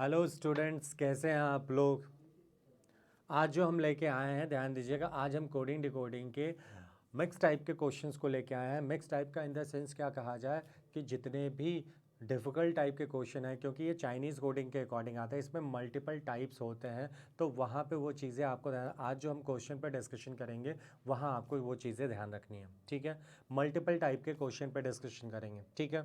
Hello students, कैसे हैं आप लोग। आज जो हम लेके आए हैं, ध्यान दीजिएगा, आज हम कोडिंग डिकोडिंग के मिक्स टाइप के क्वेश्चंस को लेके आए हैं। मिक्स टाइप का इन द सेंस क्या कहा जाए कि जितने भी डिफ़िकल्ट टाइप के क्वेश्चन हैं, क्योंकि ये चाइनीज़ कोडिंग के अकॉर्डिंग आता है, इसमें मल्टीपल टाइप्स होते हैं, तो वहाँ पे वो चीज़ें आपको आज जो हम क्वेश्चन पर डिस्कशन करेंगे वहाँ आपको वो चीज़ें ध्यान रखनी है, ठीक है। मल्टीपल टाइप के क्वेश्चन पर डिस्कशन करेंगे, ठीक है।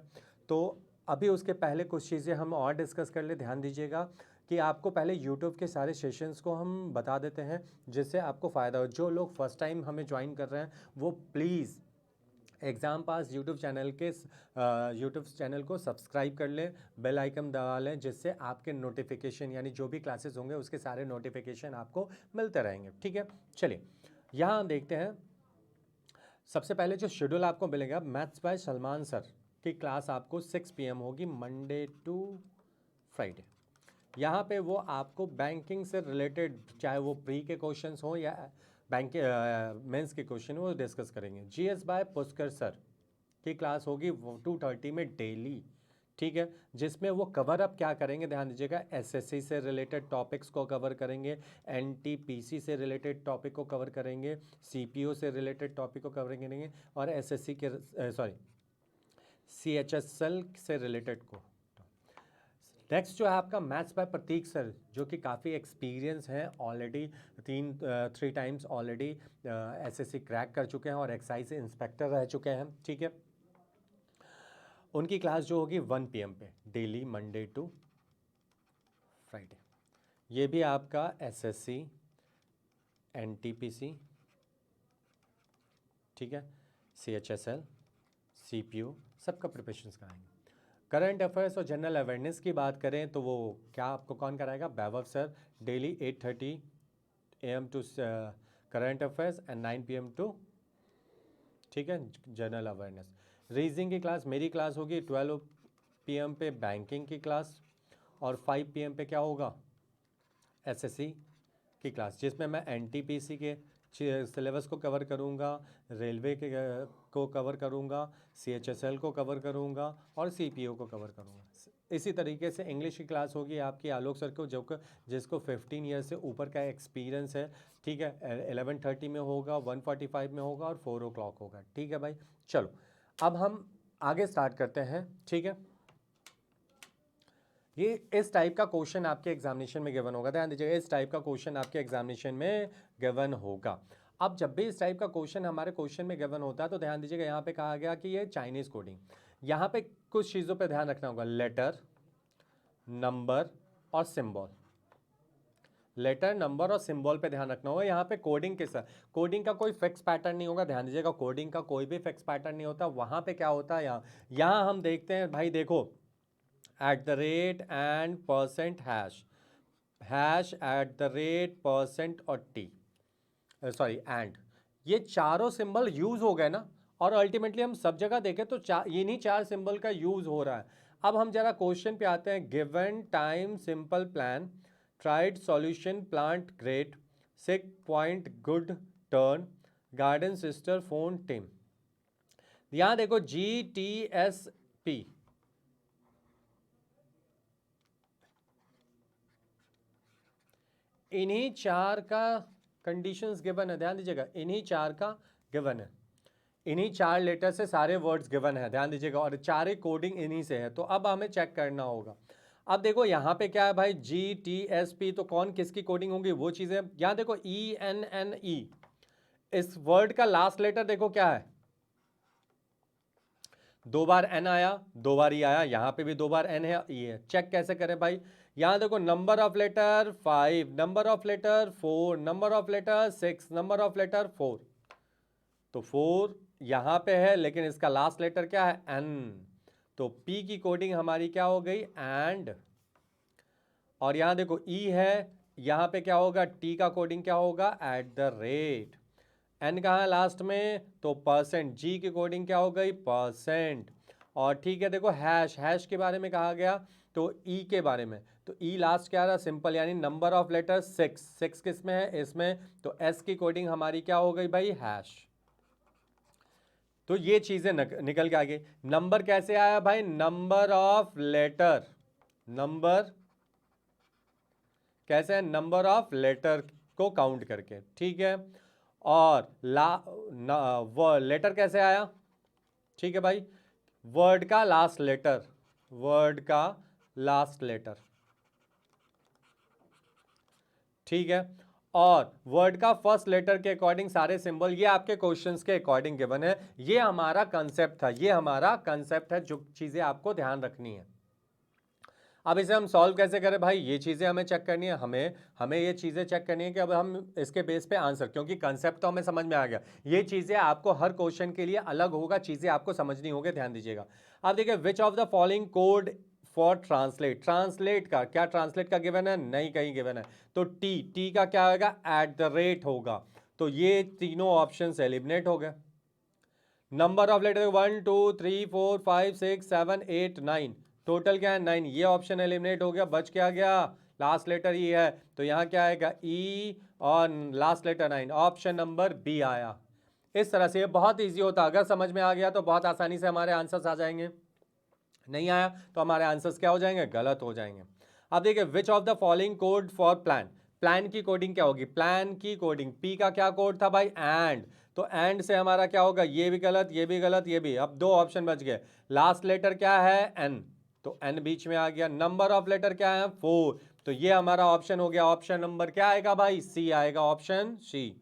तो अभी उसके पहले कुछ चीज़ें हम और डिस्कस कर ले। ध्यान दीजिएगा कि आपको पहले यूट्यूब के सारे सेशंस को हम बता देते हैं जिससे आपको फ़ायदा हो। जो लोग फर्स्ट टाइम हमें ज्वाइन कर रहे हैं वो please exam pass YouTube channel को सब्सक्राइब कर लें, बेल आइकन दबा लें, जिससे आपके नोटिफिकेशन यानी जो भी क्लासेस होंगे उसके सारे नोटिफिकेशन आपको मिलते रहेंगे, ठीक है। चलिए यहाँ देखते हैं। सबसे पहले जो शेड्यूल आपको मिलेगा, मैथ्स बाय सलमान सर की क्लास आपको 6 PM होगी, मंडे टू फ्राइडे। यहाँ पे वो आपको बैंकिंग से रिलेटेड, चाहे वो प्री के क्वेश्चंस हो या बैंक मेंस के क्वेश्चन वो डिस्कस करेंगे। जीएस बाय पुष्कर सर की क्लास होगी 2:30 में डेली, ठीक है, जिसमें वो कवर अप क्या करेंगे, ध्यान दीजिएगा, एसएससी से रिलेटेड टॉपिक्स को कवर करेंगे, एनटीपीसी से रिलेटेड टॉपिक को कवर करेंगे, सीपीओ से रिलेटेड टॉपिक को कवर करेंगे, और एसएससी के सीएचएसएल से रिलेटेड को। नेक्स्ट जो है आपका मैथ्स बाय प्रतीक सर, जो कि काफ़ी एक्सपीरियंस हैं already, 3 times already SSC crack कर चुके हैं और एक्साइज इंस्पेक्टर रह चुके हैं, ठीक है। उनकी क्लास जो होगी 1 PM पे डेली, मंडे टू फ्राइडे। ये भी आपका एसएससी, एनटीपीसी, ठीक है, सीएचएसएल, सीपीओ सबका प्रिपरेशन कराएंगे। करंट अफेयर्स और जनरल अवेयरनेस की बात करें तो वो क्या आपको कौन कराएगा, Vaibhav sir, daily 8:30 AM to current affairs and 9 PM to, ठीक है, जनरल अवेयरनेस। रीजनिंग की क्लास, मेरी क्लास होगी 12 PM पे बैंकिंग की क्लास, और 5 PM पे क्या होगा, एसएससी की क्लास, जिसमें मैं एनटीपीसी के सिलेबस को कवर करूंगा, रेलवे के को कवर करूंगा, सीएचएसएल को कवर करूंगा, और सीपीओ को कवर करूंगा। इसी तरीके से इंग्लिश की क्लास होगी आपकी आलोक सर को, जिसको 15 ईयर से ऊपर का एक्सपीरियंस है, ठीक है। 11:30 में होगा, 1:45 में होगा, और 4 o'clock होगा, ठीक है भाई। चलो अब हम आगे स्टार्ट करते हैं, ठीक है। ये इस टाइप का क्वेश्चन आपके एग्जामिनेशन में गिवन होगा, ध्यान दीजिएगा, इस टाइप का क्वेश्चन आपके एग्जामिनेशन में गिवन होगा। अब जब भी इस टाइप का क्वेश्चन हमारे क्वेश्चन में गिवन होता है तो ध्यान दीजिएगा, यहाँ पे कहा गया कि ये चाइनीज कोडिंग, यहाँ पे कुछ चीज़ों पे ध्यान रखना होगा, लेटर, नंबर और सिंबल। लेटर, नंबर और सिंबल पे ध्यान रखना होगा। यहाँ पे कोडिंग के साथ, कोडिंग का कोई फिक्स पैटर्न नहीं होगा, ध्यान दीजिएगा, कोडिंग का कोई भी फिक्स पैटर्न नहीं होता। वहाँ पे क्या होता है, यहाँ हम देखते हैं भाई, देखो, at the rate and percent hash, hash at the rate percent और टी, सॉरी एंड, ये चारों सिंबल यूज हो गए ना, और अल्टीमेटली हम सब जगह देखें तो इन्हीं 4 सिंबल का यूज हो रहा है। अब हम जरा क्वेश्चन पे आते हैं। Given time simple plan, tried solution plant great, sick point good turn, garden sister phone Tim. यहां देखो GTSP, इन्हीं 4 का कंडीशंस गिवन है, ध्यान दीजिएगा, इन्हीं 4 का गिवन है, इन्हीं 4 लेटर से सारे वर्ड्स गिवन है, ध्यान दीजिएगा, और 4 कोडिंग इन्हीं से है। तो अब हमें चेक करना होगा। अब देखो यहाँ पे क्या है भाई, GTSP, तो कौन किसकी कोडिंग होगी वो चीज़ें, यहाँ देखो ENNE, इस वर्ड का लास्ट लेटर देखो क्या है, 2 बार N आया, 2 बार E आया, यहाँ पे भी 2 बार N है, E है। चेक कैसे करें भाई, यहाँ देखो, number of letter 5, number of letter 4, number of letter 6, number of letter 4, तो 4 यहाँ पे है, लेकिन इसका लास्ट लेटर क्या है, N, तो P की कोडिंग हमारी क्या हो गई, एंड। और यहाँ देखो E है, यहाँ पे क्या होगा, T का कोडिंग क्या होगा, एट द रेट। N कहाँ है लास्ट में, तो परसेंट, G की कोडिंग क्या हो गई, परसेंट। और ठीक है, देखो हैश, हैश के बारे में कहा गया, तो E के बारे में, तो E लास्ट क्या रहा, सिंपल, यानी नंबर ऑफ लेटर 6, 6 किस में है, इसमें, तो S की कोडिंग हमारी क्या हो गई भाई, हैश। तो ये चीजें निकल के आ गई। नंबर कैसे आया भाई, नंबर ऑफ लेटर, नंबर कैसे है, नंबर ऑफ लेटर को काउंट करके, ठीक है। और लेटर कैसे आया, ठीक है भाई, वर्ड का लास्ट लेटर, वर्ड का लास्ट लेटर, ठीक है। और वर्ड का फर्स्ट लेटर के अकॉर्डिंग सारे सिंबल, ये आपके क्वेश्चंस के अकॉर्डिंग गिवन है। ये हमारा कंसेप्ट था, ये हमारा कंसेप्ट है, जो चीजें आपको ध्यान रखनी है। अब इसे हम सॉल्व कैसे करें भाई, ये चीजें हमें चेक करनी है, हमें ये चीजें चेक करनी है कि अब हम इसके बेस पे आंसर, क्योंकि कंसेप्ट तो हमें समझ में आ गया, ये चीजें आपको हर क्वेश्चन के लिए अलग होगा, चीजें आपको समझनी होगी, ध्यान दीजिएगा। अब देखिए, which of the following code for translate, translate का क्या, ट्रांसलेट का गिवन है, नहीं कहीं गिवन है, तो टी का क्या होगा, @ होगा, तो ये तीनों ऑप्शन एलिमिनेट हो गए। नंबर ऑफ लेटर 1 2 3 4 5 6 7 8 9, टोटल क्या है 9, ये ऑप्शन एलिमिनेट हो गया, बच क्या गया, लास्ट लेटर ई है, तो यहाँ क्या आएगा ई, और last letter 9, option number B आया। इस तरह से ये बहुत इजी होता, अगर समझ में आ गया तो बहुत आसानी से हमारे आंसर्स आ जाएंगे, नहीं आया तो हमारे आंसर्स क्या हो जाएंगे, गलत हो जाएंगे। अब देखिए, which of the following code for plan, plan की कोडिंग क्या होगी, प्लान की कोडिंग, पी का क्या कोड था भाई, एंड, तो एंड से हमारा क्या होगा, ये भी गलत, ये भी गलत, ये भी, अब दो ऑप्शन बच गए। लास्ट लेटर क्या है, एन, तो एन बीच में आ गया। नंबर ऑफ लेटर क्या है, 4, तो ये हमारा ऑप्शन हो गया, ऑप्शन नंबर क्या आएगा भाई, सी आएगा, ऑप्शन सी।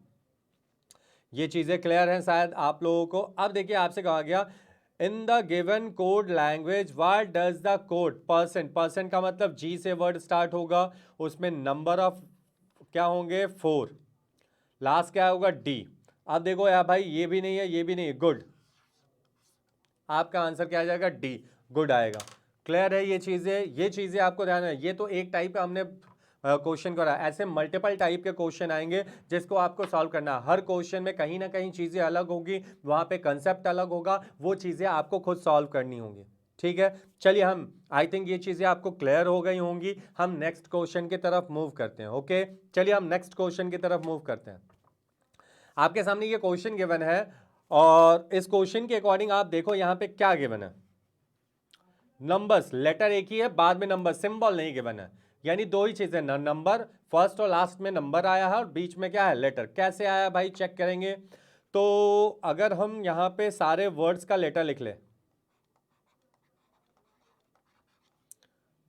ये चीजें क्लियर हैं शायद आप लोगों को। अब देखिए, आपसे कहा गया in the given code language what does the code, percent, percent का मतलब जी से वर्ड स्टार्ट होगा, उसमें नंबर ऑफ क्या होंगे 4, लास्ट क्या होगा डी। अब देखो यार भाई, ये भी नहीं है, ये भी नहीं है, गुड, आपका आंसर क्या आ जाएगा, डी, गुड आएगा। क्लियर है ये चीजें आपको ध्यान है। ये तो एक टाइप का हमने क्वेश्चन करा, ऐसे मल्टीपल टाइप के क्वेश्चन आएंगे जिसको आपको सॉल्व करना है। हर क्वेश्चन में कहीं ना कहीं चीजें अलग होगी, वहां पे कंसेप्ट अलग होगा, वो चीजें आपको खुद सॉल्व करनी होंगी, ठीक है। चलिए, हम आई थिंक ये चीजें आपको क्लियर हो गई होंगी, हम नेक्स्ट क्वेश्चन की तरफ मूव करते हैं। ओके, चलिए हम नेक्स्ट क्वेश्चन की तरफ मूव करते हैं। आपके सामने ये क्वेश्चन गिवन है, और इस क्वेश्चन के अकॉर्डिंग आप देखो यहाँ पे क्या गिवन है, नंबर्स, लेटर एक ही है, बाद में नंबर, सिंबल नहीं गिवन है, यानी दो ही चीजें, नंबर, फर्स्ट और लास्ट में नंबर आया है और बीच में क्या है, लेटर। कैसे आया भाई, चेक करेंगे। तो अगर हम यहां पे सारे वर्ड्स का लेटर लिख ले,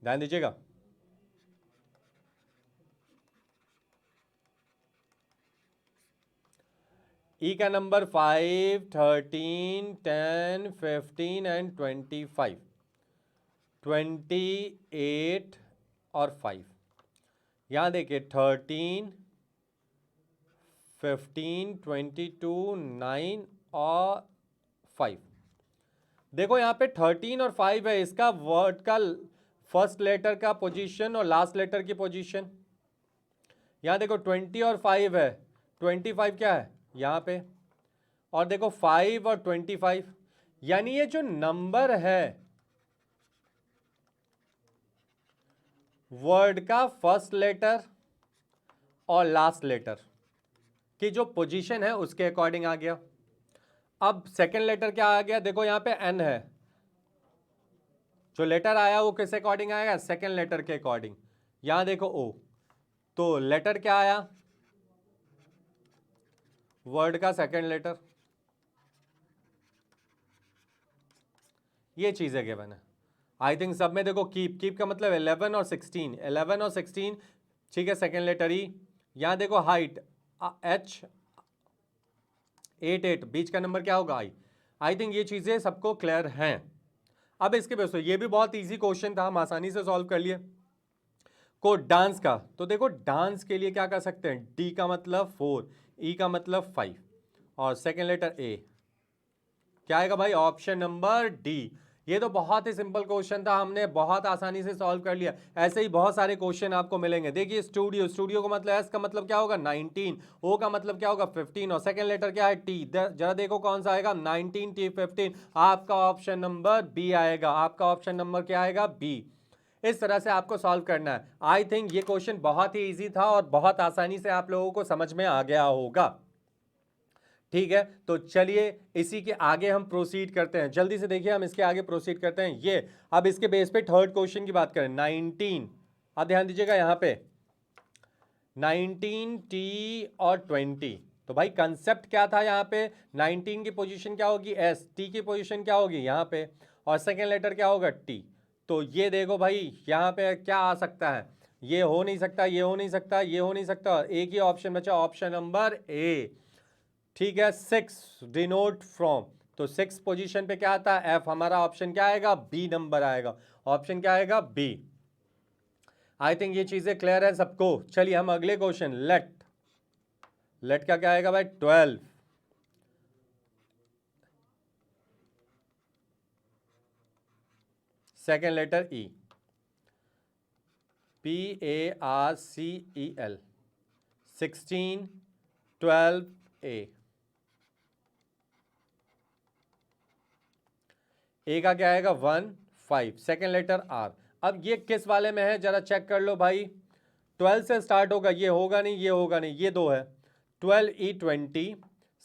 ध्यान दीजिएगा, ई का नंबर 5 13 10 15 एंड 25, 28 और 5, यहां देखिए 13 15 22 9 और 5। देखो यहाँ पे 13 और 5 है, इसका वर्ड का फर्स्ट लेटर का पोजीशन और लास्ट लेटर की पोजीशन। यहाँ देखो 20 और 5 है, 25 क्या है यहाँ पे, और देखो 5 और 25, यानी ये जो नंबर है वर्ड का फर्स्ट लेटर और लास्ट लेटर की जो पोजीशन है उसके अकॉर्डिंग आ गया। अब सेकंड लेटर क्या आ गया, देखो यहाँ पे एन है, जो लेटर आया वो किस अकॉर्डिंग आएगा, सेकंड लेटर के अकॉर्डिंग। यहां देखो ओ, तो लेटर क्या आया, वर्ड का सेकंड लेटर, ये चीजें गिवन है। आई थिंक सब में देखो कीप, कीप का मतलब 11 और 16, 11 और 16, ठीक है, सेकंड लेटर ई। यहां देखो हाइट एच 8 8, बीच का नंबर क्या होगा आई थिंक ये चीजें सबको क्लियर हैं। अब इसके बेस पे, ये भी बहुत इजी क्वेश्चन था, हम आसानी से सॉल्व कर लिए। को डांस का, तो देखो डांस के लिए क्या कर सकते हैं, डी का मतलब 4, ई का मतलब 5, और सेकेंड लेटर ए, क्या आएगा भाई, ऑप्शन नंबर डी। ये तो बहुत ही सिंपल क्वेश्चन था, हमने बहुत आसानी से सॉल्व कर लिया। ऐसे ही बहुत सारे क्वेश्चन आपको मिलेंगे। देखिए स्टूडियो, स्टूडियो का मतलब एस का मतलब क्या होगा 19, ओ का मतलब क्या होगा 15, और सेकंड लेटर क्या है टी, जरा देखो कौन सा आएगा 19 टी 15, आपका ऑप्शन नंबर बी आएगा, आपका ऑप्शन नंबर क्या आएगा, बी। इस तरह से आपको सॉल्व करना है। आई थिंक ये क्वेश्चन बहुत ही इजी था और बहुत आसानी से आप लोगों को समझ में आ गया होगा, ठीक है। तो चलिए इसी के आगे हम प्रोसीड करते हैं, जल्दी से देखिए हम इसके आगे प्रोसीड करते हैं। ये अब इसके बेस पे थर्ड क्वेश्चन की बात करें, 19, अब ध्यान दीजिएगा यहाँ पे 19T और 20। तो भाई कंसेप्ट क्या था यहाँ पे, 19 की पोजीशन क्या होगी S, T की पोजीशन क्या होगी यहाँ पे, और सेकेंड लेटर क्या होगा T। तो ये देखो भाई यहाँ पे क्या आ सकता है, ये हो नहीं सकता, ये हो नहीं सकता, ये हो नहीं सकता, एक ही ऑप्शन बचा, ऑप्शन नंबर ए। ठीक है, 6 डिनोट फ्रॉम, तो 6 पोजीशन पे क्या आता है F, हमारा ऑप्शन क्या आएगा, बी नंबर आएगा, ऑप्शन क्या आएगा, बी। आई थिंक ये चीजें क्लियर है सबको। चलिए हम अगले क्वेश्चन, लेट का क्या आएगा भाई, 12, सेकेंड लेटर ई, PARCEL, 16, 12A। ए का क्या आएगा, 1, 5, सेकेंड लेटर आर। अब ये किस वाले में है जरा चेक कर लो भाई, 12 से स्टार्ट होगा, ये होगा नहीं, ये होगा नहीं, ये दो है, 12E 20,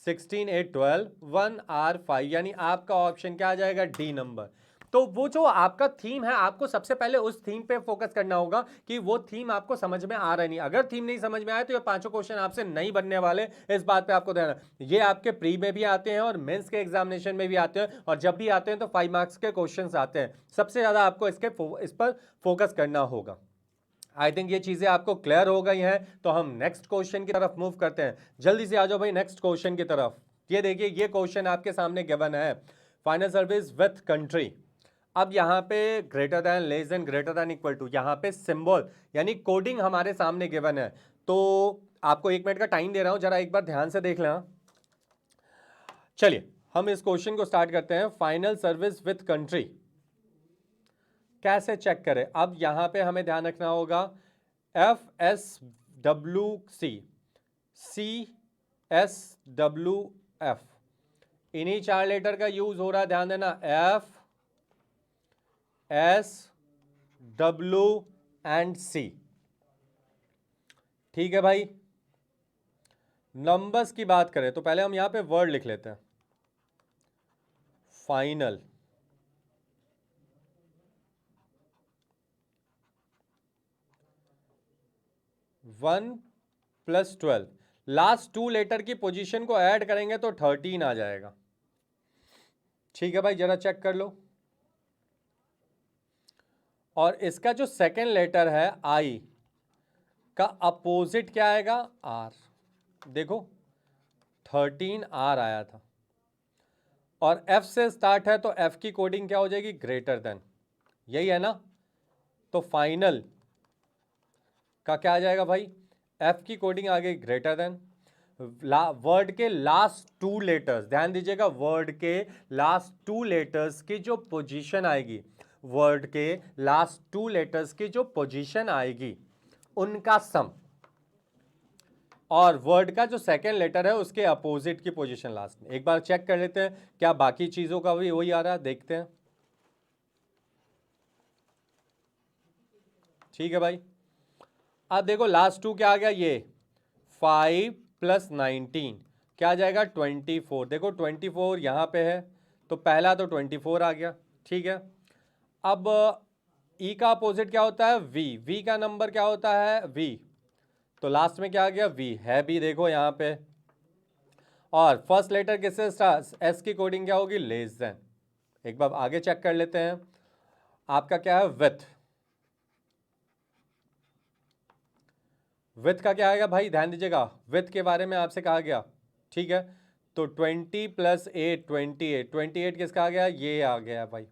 16A 12, 1R 5, यानी आपका ऑप्शन क्या आ जाएगा, डी नंबर। तो वो जो आपका थीम है, आपको सबसे पहले उस थीम पे फोकस करना होगा कि वो थीम आपको समझ में आ रहा नहीं। अगर थीम नहीं समझ में आए तो ये पांचों क्वेश्चन आपसे नहीं बनने वाले, इस बात पे आपको ध्यान। ये आपके प्री में भी आते हैं और मेंस के एग्जामिनेशन में भी आते हैं, और जब भी आते हैं तो 5 मार्क्स के क्वेश्चन आते हैं। सबसे ज्यादा आपको इस पर फोकस करना होगा। आई थिंक ये चीजें आपको क्लियर हो गई हैं, तो हम नेक्स्ट क्वेश्चन की तरफ मूव करते हैं। जल्दी से आ जाओ भाई नेक्स्ट क्वेश्चन की तरफ। ये देखिए, ये क्वेश्चन आपके सामने गिवन है, फाइनल सर्विस विथ कंट्री। अब यहाँ पे greater than, less than, greater than, equal to, यहाँ पे सिंबल यानी कोडिंग हमारे सामने गिवन है। तो आपको 1 मिनट का टाइम दे रहा हूं, जरा एक बार ध्यान से देख लेना। चलिए हम इस क्वेश्चन को स्टार्ट करते हैं। फाइनल सर्विस विथ कंट्री कैसे चेक करें। अब यहां पे हमें ध्यान रखना होगा, FSWC, CSWF, इन्हीं 4 लेटर का यूज हो रहा है, ध्यान देना, FSW&C। ठीक है भाई। नंबर्स की बात करें तो पहले हम यहां पे वर्ड लिख लेते हैं, final, one plus 12, last 2 letter की पोजीशन को ऐड करेंगे तो 13 आ जाएगा। ठीक है भाई, जरा चेक कर लो। और इसका जो सेकेंड लेटर है आई का अपोजिट क्या आएगा, आर। देखो 13 आर आया था, और एफ से स्टार्ट है तो एफ की कोडिंग क्या हो जाएगी, ग्रेटर देन, यही है ना। तो फाइनल का क्या आ जाएगा भाई, एफ की कोडिंग आ गई ग्रेटर देन। वर्ड के लास्ट 2 लेटर्स, ध्यान दीजिएगा, वर्ड के लास्ट 2 लेटर्स की जो पोजीशन आएगी, वर्ड के लास्ट 2 लेटर्स की जो पोजीशन आएगी उनका सम, और वर्ड का जो सेकेंड लेटर है उसके अपोजिट की पोजीशन लास्ट में। एक बार चेक कर लेते हैं क्या बाकी चीजों का भी वही आ रहा है, देखते हैं। ठीक है भाई, अब देखो लास्ट 2 क्या आ गया, ये 5 + 19 क्या आ जाएगा, 24। देखो 24 यहाँ पे है, तो पहला तो 24 आ गया। ठीक है, अब ई का अपोजिट क्या होता है, वी, वी का नंबर क्या होता है, वी, तो लास्ट में क्या आ गया, वी है भी, देखो यहाँ पे। और फर्स्ट लेटर किससे स्टार्ट, एस की कोडिंग क्या होगी, लेस देन। एक बार आगे चेक कर लेते हैं, आपका क्या है, विथ, विथ का क्या आएगा भाई, ध्यान दीजिएगा, विथ के बारे में आपसे कहा गया। ठीक है, तो 20 + 8 28, 28 किसका आ गया, ये आ गया भाई।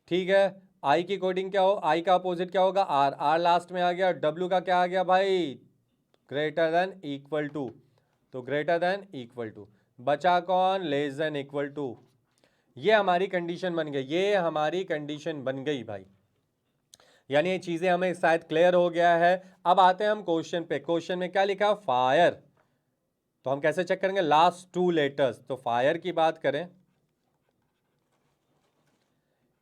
ठीक है, आई की कोडिंग क्या हो, आई का अपोजिट क्या होगा, आर, आर लास्ट में आ गया। डब्ल्यू का क्या आ गया भाई, ग्रेटर देन इक्वल टू, तो ग्रेटर देन इक्वल टू, बचा कौन, लेस देन इक्वल टू। ये हमारी कंडीशन बन गई, ये हमारी कंडीशन बन गई भाई, यानी ये चीजें हमें शायद क्लियर हो गया है। अब आते हैं हम क्वेश्चन पे। क्वेश्चन में क्या लिखा, फायर, तो हम कैसे चेक करेंगे, लास्ट 2 लेटर्स, तो फायर की बात करें,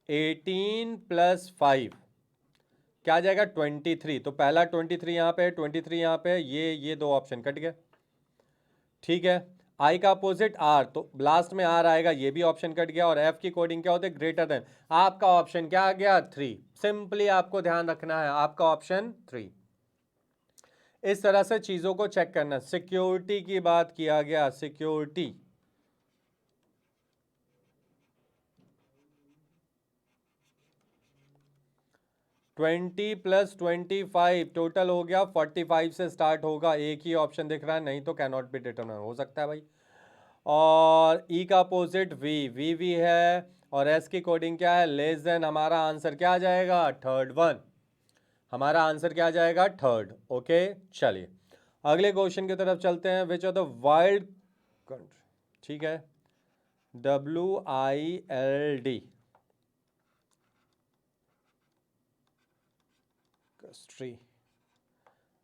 18 + 5 क्या आ जाएगा, 23, तो पहला 23 यहाँ पे, 23 यहाँ पे, ये 2 ऑप्शन कट गए। ठीक है, आई का अपोजिट आर, तो लास्ट में आर आएगा, ये भी ऑप्शन कट गया। और एफ की कोडिंग क्या होती है, ग्रेटर देन, आपका ऑप्शन क्या आ गया, 3। सिंपली आपको ध्यान रखना है, आपका ऑप्शन 3। इस तरह से चीज़ों को चेक करना। सिक्योरिटी की बात किया गया, सिक्योरिटी, ट्वेंटी प्लस 25 टोटल हो गया 45 से स्टार्ट होगा। एक ही ऑप्शन दिख रहा है, नहीं तो कैन नॉट बी डिटरमाइन हो सकता है भाई। और ई का अपोजिट वी है, और एस की कोडिंग क्या है, लेस देन। हमारा आंसर क्या आ जाएगा, थर्ड वन। हमारा आंसर क्या आ जाएगा, थर्ड। ओके, चलिए अगले क्वेश्चन की तरफ चलते हैं। Which are the wild country, ठीक है, WILD कंट्री।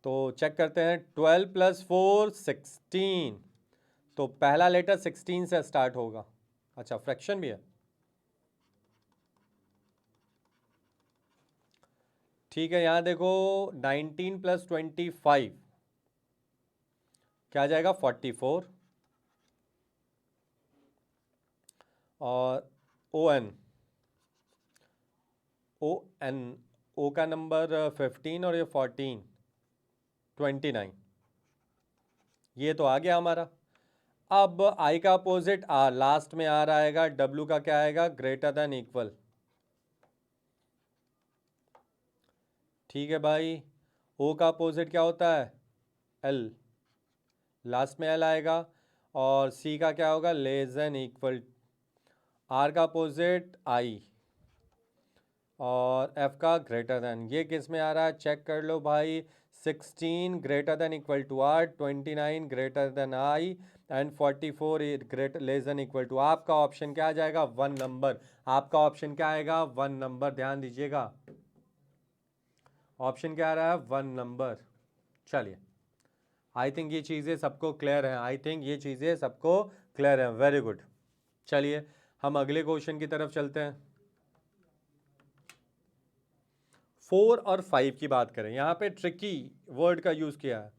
तो चेक करते हैं, 12 प्लस 4 16, तो पहला लेटर 16 से स्टार्ट होगा। अच्छा, फ्रैक्शन भी है, ठीक है। यहां देखो 19 प्लस 25 क्या आ जाएगा, 44। और ON, O का नंबर 15 और ये 14, 29, ये तो आ गया हमारा। अब I का अपोजिट R लास्ट में R आएगा, W का क्या आएगा, ग्रेटर देन इक्वल, ठीक है भाई। O का अपोजिट क्या होता है, L, लास्ट में L आएगा। और C का क्या होगा, लेस देन इक्वल। R का अपोजिट I, और F का ग्रेटर देन। ये किस में आ रहा है, चेक कर लो भाई। 16 greater than equal to R, 29 greater than I, and 44 greater less than equal to. आपका ऑप्शन क्या आ जाएगा, 1 नंबर। आपका ऑप्शन क्या आएगा, 1 नंबर, ध्यान दीजिएगा। ऑप्शन क्या आ रहा है, 1 नंबर। चलिए, आई थिंक ये चीज़ें सबको क्लियर है, आई थिंक ये चीज़ें सबको क्लियर है, वेरी गुड। चलिए हम अगले क्वेश्चन की तरफ चलते हैं। 4 और 5 की बात करें, यहाँ पे ट्रिकी वर्ड का यूज़ किया है।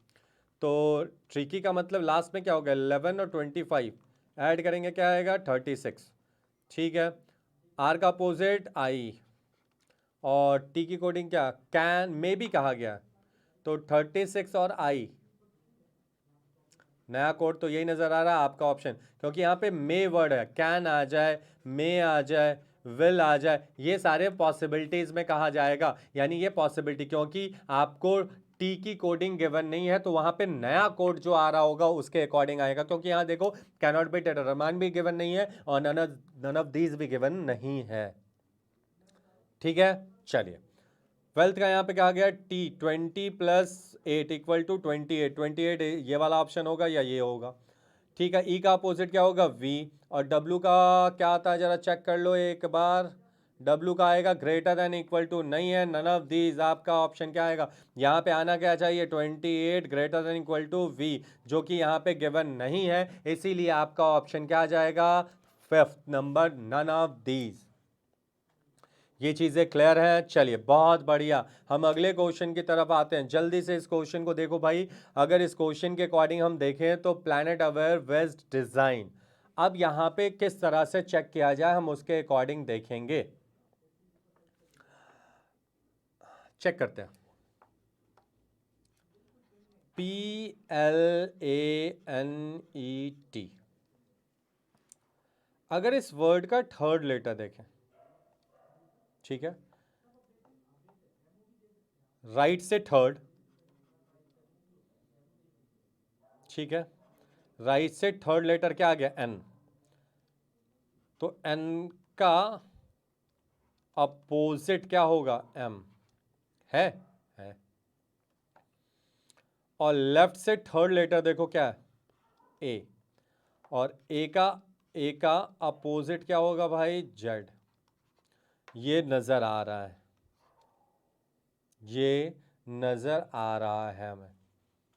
तो ट्रिकी का मतलब लास्ट में क्या होगा, 11 और 25 ऐड करेंगे, क्या आएगा, 36, ठीक है। आर का अपोजिट आई, और टी की कोडिंग क्या, कैन में भी कहा गया, तो 36 और आई, नया कोड तो यही नज़र आ रहा है आपका ऑप्शन, क्योंकि यहाँ पे मे वर्ड है, कैन आ जाए, मे आ जाए, विल आ जाए, ये सारे पॉसिबिलिटीज़ में कहा जाएगा। यानी ये पॉसिबिलिटी, क्योंकि आपको टी की कोडिंग गिवन नहीं है, तो वहाँ पे नया कोड जो आ रहा होगा उसके अकॉर्डिंग आएगा। क्योंकि यहाँ देखो कैनॉट बी डिटरमाइन भी गिवन नहीं है, और नन ऑफ दीज भी गिवन नहीं है, ठीक है। चलिए, ट्वेल्थ का यहाँ पे क्या आ गया, टी, 20 प्लस 8 इक्वल टू 28, 28 ये वाला ऑप्शन होगा या ये होगा, ठीक है। ई का अपोजिट क्या होगा, वी, और डब्ल्यू का क्या आता है, जरा चेक कर लो एक बार। डब्ल्यू का आएगा ग्रेटर देन इक्वल टू, नहीं है, नन ऑफ दीज। आपका ऑप्शन क्या आएगा, यहाँ पे आना क्या चाहिए, 28 greater than equal to V, जो कि यहाँ पे गिवन नहीं है, इसीलिए आपका ऑप्शन क्या आ जाएगा, fifth number, none of these. ये चीज़ें क्लियर हैं, चलिए बहुत बढ़िया। हम अगले क्वेश्चन की तरफ आते हैं, जल्दी से इस क्वेश्चन को देखो भाई। अगर इस क्वेश्चन के अकॉर्डिंग हम देखें तो प्लैनेट अवेयर वेस्ट डिज़ाइन, अब यहाँ पे किस तरह से चेक किया जाए हम उसके अकॉर्डिंग देखेंगे, चेक करते हैं। PLANET, अगर इस वर्ड का थर्ड लेटर देखें, ठीक है, राइट से थर्ड, ठीक है, राइट से थर्ड लेटर क्या आ गया, एन, तो एन का अपोजिट क्या होगा, एम, है है। और लेफ्ट से थर्ड लेटर देखो क्या है, ए, और ए का अपोजिट क्या होगा भाई, जेड, ये नजर आ रहा है, ये नजर आ रहा है हमें,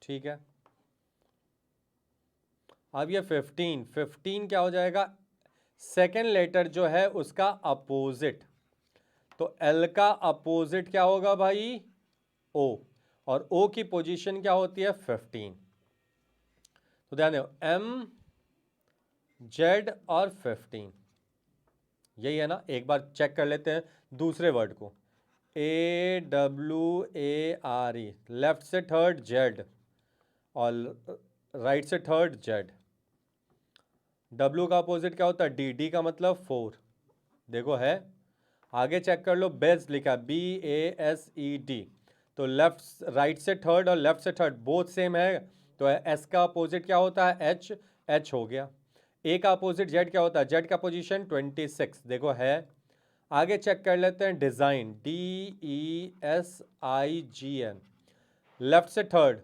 ठीक है। अब ये 15 क्या हो जाएगा, सेकेंड लेटर जो है उसका अपोजिट, तो एल का अपोजिट क्या होगा भाई, ओ, और ओ की पोजीशन क्या होती है, 15। तो ध्यान दो, एम, जेड और 15, यही है ना। एक बार चेक कर लेते हैं दूसरे वर्ड को, AWARE, लेफ्ट से थर्ड जेड, और राइट से थर्ड जेड। डब्ल्यू का अपोजिट क्या होता है? डी। डी का मतलब 4, देखो है। आगे चेक कर लो, बेस लिखा BASED, तो लेफ्ट राइट से थर्ड और लेफ्ट से थर्ड बोथ सेम है, तो एस का अपोजिट क्या होता है? एच। एच हो गया। ए का अपोजिट जेड क्या होता है? जेड का पोजीशन 26, देखो है। आगे चेक कर लेते हैं, डिज़ाइन DESIGN, लेफ्ट से थर्ड,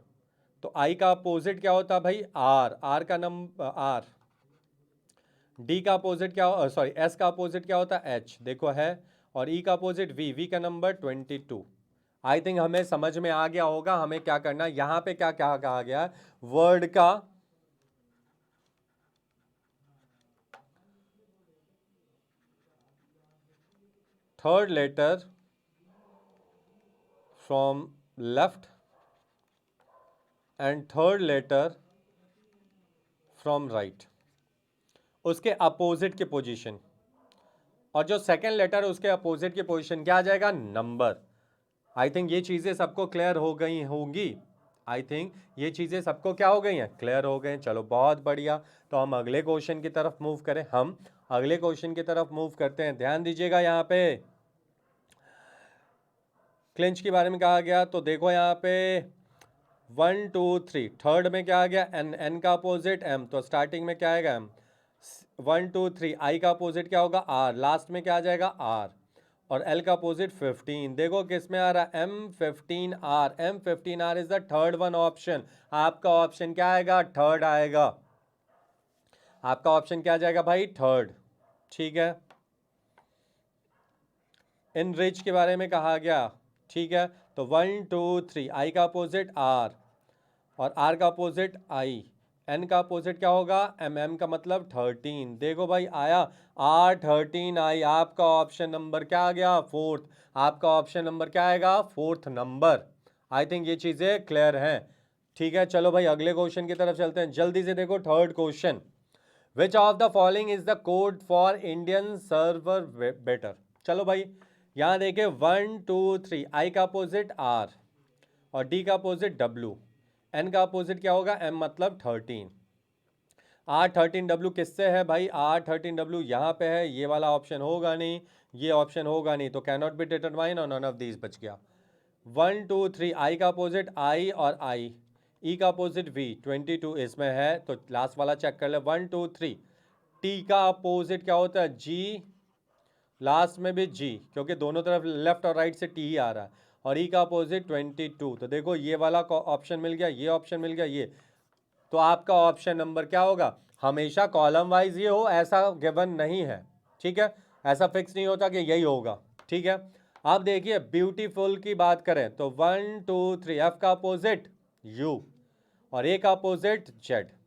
तो आई का अपोजिट क्या होता है भाई? आर। आर का नंबर आर। डी का अपोजिट क्या, सॉरी एस का अपोजिट क्या होता है? एच, देखो है। और ई का अपोजिट वी। वी का नंबर 22। आई थिंक हमें समझ में आ गया होगा हमें क्या करना है। यहां पे क्या क्या कहा गया? वर्ड का third letter from left and third letter from right, उसके अपोजिट के पोजीशन, और जो सेकेंड लेटर है उसके अपोजिट की पोजीशन क्या आ जाएगा? नंबर। आई थिंक ये चीज़ें सबको क्लियर हो गई होंगी। आई थिंक ये चीज़ें सबको क्या हो गई हैं? क्लियर हो गए। चलो बहुत बढ़िया। तो हम अगले क्वेश्चन की तरफ मूव करें। हम अगले क्वेश्चन की तरफ मूव करते हैं। ध्यान दीजिएगा, यहाँ पे क्लिंच के बारे में कहा गया, तो देखो यहाँ पे 1 2 3, थर्ड में क्या आ गया? एन। एन का अपोजिट एम, तो स्टार्टिंग में क्या आएगा? एम। 1 2 3, आई का अपोजिट क्या होगा? आर। लास्ट में क्या आ जाएगा? आर। और एल का अपोजिट 15, देखो किस में आ रहा है? M15R। M15R is the third one option. आपका ऑप्शन क्या आएगा? थर्ड आएगा। आपका ऑप्शन क्या आ जाएगा भाई? थर्ड। ठीक है। इनरिच के बारे में कहा गया, ठीक है। तो 1 2 3, आई का अपोजिट आर और आर का अपोजिट आई। एन का अपोजिट क्या होगा? एम। एम का मतलब 13, देखो भाई आया R13 आई। आपका ऑप्शन नंबर क्या आ गया? फोर्थ। आपका ऑप्शन नंबर क्या आएगा? Fourth number. आई थिंक ये चीज़ें क्लियर हैं। ठीक है, चलो भाई अगले क्वेश्चन की तरफ चलते हैं जल्दी से। देखो third question, which of the following is the code for Indian server better. चलो भाई यहाँ देखिए 1 2 3, आई का अपोजिट आर और डी का अपोजिट डब्ल्यू। एन का अपोजिट क्या होगा? एम मतलब 13। R13W किससे है भाई? R13W यहाँ पे है, ये वाला ऑप्शन होगा नहीं, ये ऑप्शन होगा नहीं, तो कैनॉट बी डिटरमाइन और नन ऑफ दीज बच गया। 1 2 3, आई का अपोजिट आई और आई, ई का अपोजिट वी, 22 इसमें है, तो लास्ट वाला चेक कर ले। 1 2 3, टी का अपोजिट क्या होता है? जी। लास्ट में भी जी, क्योंकि दोनों तरफ लेफ्ट और राइट से टी ही आ रहा है। और ई का अपोजिट 22, तो देखो ये वाला ऑप्शन मिल गया, ये ऑप्शन मिल गया, ये। तो आपका ऑप्शन नंबर क्या होगा? हमेशा कॉलम वाइज ये हो ऐसा गिवन नहीं है, ठीक है। ऐसा फिक्स नहीं होता कि यही होगा, ठीक है। आप देखिए ब्यूटीफुल की बात करें तो 1 2 3, एफ का अपोजिट यू और ए का अपोजिट जेड।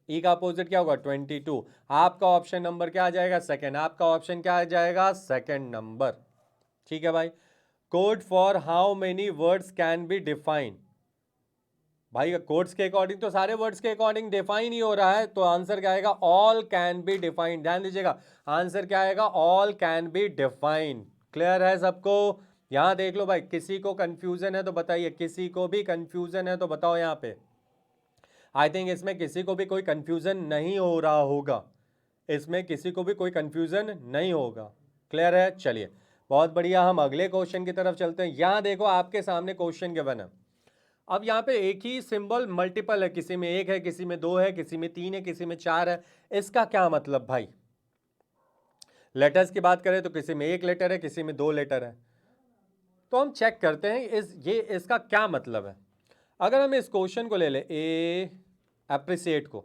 ई का अपोजिट क्या होगा? 22। आपका ऑप्शन नंबर क्या आ जाएगा? सेकेंड। आपका ऑप्शन क्या आ जाएगा? सेकेंड नंबर, ठीक है भाई। Code for how many words can be defined. भाई कोड्स के अकॉर्डिंग तो सारे वर्ड्स के अकॉर्डिंग डिफाइन ही हो रहा है, तो आंसर क्या आएगा? All can be defined. ध्यान दीजिएगा, आंसर क्या आएगा? All can be defined. Clear है सबको? यहां देख लो भाई, किसी को कंफ्यूजन है तो बताइए, किसी को भी कंफ्यूजन है तो बताओ यहां पे। आई थिंक इसमें किसी को भी कोई कंफ्यूजन नहीं हो रहा होगा, इसमें किसी को भी कोई कंफ्यूजन नहीं होगा। क्लियर है? चलिए बहुत बढ़िया, हम अगले क्वेश्चन की तरफ चलते हैं। यहां देखो आपके सामने क्वेश्चन गिवन है। अब यहाँ पे एक ही सिंबल मल्टीपल है, किसी में एक है, किसी में दो है, किसी में तीन है, किसी में चार है। इसका क्या मतलब भाई? लेटर्स की बात करें तो किसी में एक लेटर है, किसी में दो लेटर है। तो हम चेक करते हैं इसका क्या मतलब है। अगर हम इस क्वेश्चन को ले ले, ए एप्रिसिएट को,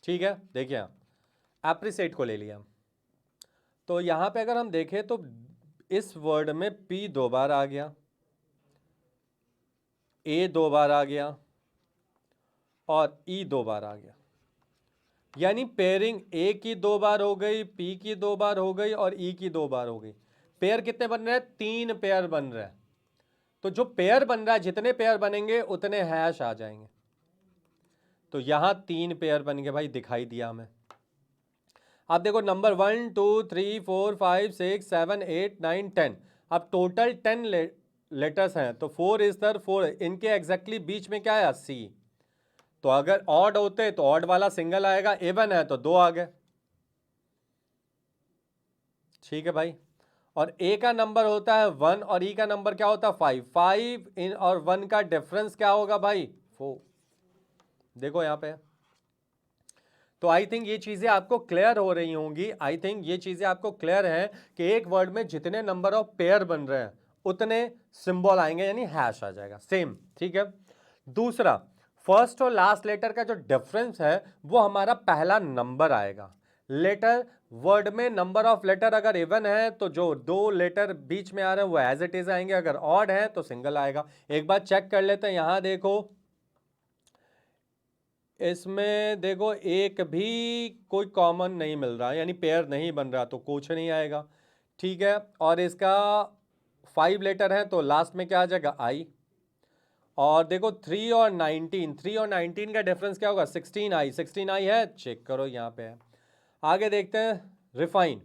ठीक है, देखिए आप एप्रिसिएट को ले लिया, तो यहां पे अगर हम देखें तो इस वर्ड में पी दो बार आ गया, ए दो बार आ गया और ई दो बार आ गया। यानी पेयरिंग ए की दो बार हो गई, पी की दो बार हो गई और ई की दो बार हो गई। पेयर कितने बन रहे हैं? 3 पेयर बन रहे हैं। तो जो पेयर बन रहा है, जितने पेयर बनेंगे उतने हैश आ जाएंगे। तो यहां 3 पेयर बन गए भाई, दिखाई दिया हमें। अब देखो नंबर 1 2 3 4 5 6 7 8 9 10, अब टोटल 10 लेटर्स हैं तो 4 इज दर 4, इनके एग्जैक्टली बीच में क्या है सी। तो अगर ऑड होते तो ऑड वाला सिंगल आएगा, इवन है तो 2 आ गए। ठीक है भाई। और ए का नंबर होता है 1 और ई का नंबर क्या होता है 5। 5 इन और 1 का डिफरेंस क्या होगा भाई 4। देखो यहां पे, तो आई थिंक ये चीजें आपको क्लियर हो रही होंगी। आई थिंक ये चीजें आपको क्लियर हैं कि एक वर्ड में जितने नंबर ऑफ पेयर बन रहे हैं उतने सिंबल आएंगे, यानी हैश आ जाएगा सेम। ठीक है। दूसरा, फर्स्ट और लास्ट लेटर का जो डिफरेंस है वो हमारा पहला नंबर आएगा। लेटर वर्ड में नंबर ऑफ लेटर अगर इवन है तो जो 2 लेटर बीच में आ रहे हैं वो एज इट इज आएंगे, अगर ऑड है तो सिंगल आएगा। एक बार चेक कर लेते हैं, यहां देखो इसमें देखो एक भी कोई कॉमन नहीं मिल रहा, यानी पेयर नहीं बन रहा, तो कुछ नहीं आएगा। ठीक है। और इसका 5 लेटर है तो लास्ट में क्या आ जाएगा आई। और देखो 3 और 19, 3 और 19 का डिफरेंस क्या होगा 16 आई। 16 आई है, चेक करो यहाँ पे है। आगे देखते हैं रिफाइन,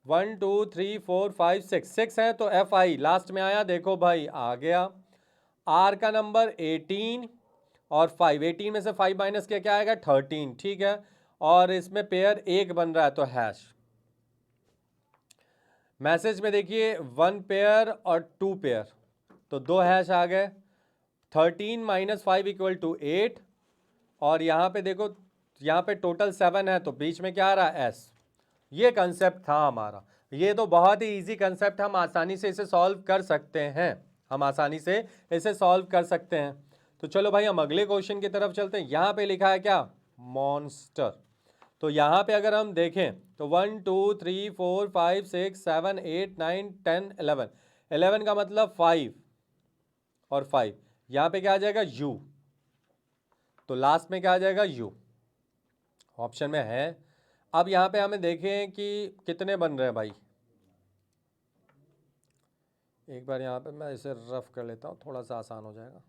1 2 3 4 5 6, 6 है तो एफ आई लास्ट में आया, देखो भाई आ गया। आर का नंबर 18 और 5, 18 में से 5 माइनस किया क्या आएगा 13। ठीक है। और इसमें पेयर एक बन रहा है तो हैश। मैसेज में देखिए 1 पेयर और 2 पेयर, तो 2 हैश आ गए। 13 माइनस 5 इक्वल टू 8। और यहाँ पे देखो, यहाँ पे टोटल 7 है तो बीच में क्या आ रहा है एस। ये कंसेप्ट था हमारा। ये तो बहुत ही इजी कंसेप्ट, हम आसानी से इसे सॉल्व कर सकते हैं। हम आसानी से इसे सॉल्व कर सकते हैं। तो चलो भाई हम अगले क्वेश्चन की तरफ चलते हैं। यहाँ पे लिखा है क्या मॉन्स्टर। तो यहाँ पे अगर हम देखें तो 1 2 3 4 5 6 7 8 9 10 11, 11 का मतलब 5 और 5, यहाँ पे क्या आ जाएगा यू, तो लास्ट में क्या आ जाएगा यू, ऑप्शन में है। अब यहाँ पे हमें देखें कि कितने बन रहे हैं भाई। एक बार यहाँ पे मैं इसे रफ कर लेता हूँ, थोड़ा सा आसान हो जाएगा।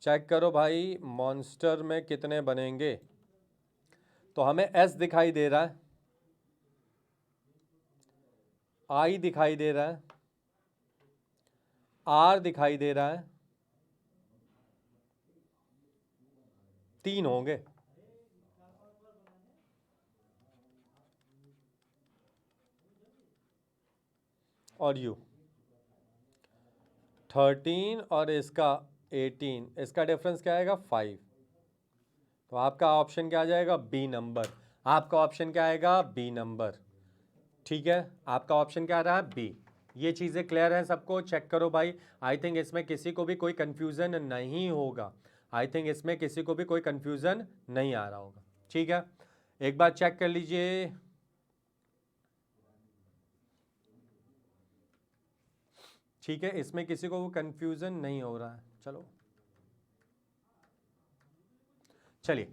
चेक करो भाई मॉन्स्टर में कितने बनेंगे। तो हमें एस दिखाई दे रहा है, आई दिखाई दे रहा है, आर दिखाई दे रहा है, 3 होंगे। और यू 13 और इसका 18, इसका डिफरेंस क्या आएगा 5। तो आपका ऑप्शन क्या आ जाएगा बी नंबर। आपका ऑप्शन क्या आएगा बी नंबर। ठीक है, आपका ऑप्शन क्या आ रहा है बी। ये चीज़ें क्लियर हैं सबको, चेक करो भाई। आई थिंक इसमें किसी को भी कोई कंफ्यूजन नहीं होगा। आई थिंक इसमें किसी को भी कोई कंफ्यूजन नहीं आ रहा होगा। ठीक है, एक बार चेक कर लीजिए। ठीक है, इसमें किसी को कंफ्यूजन नहीं हो रहा है। चलो चलिए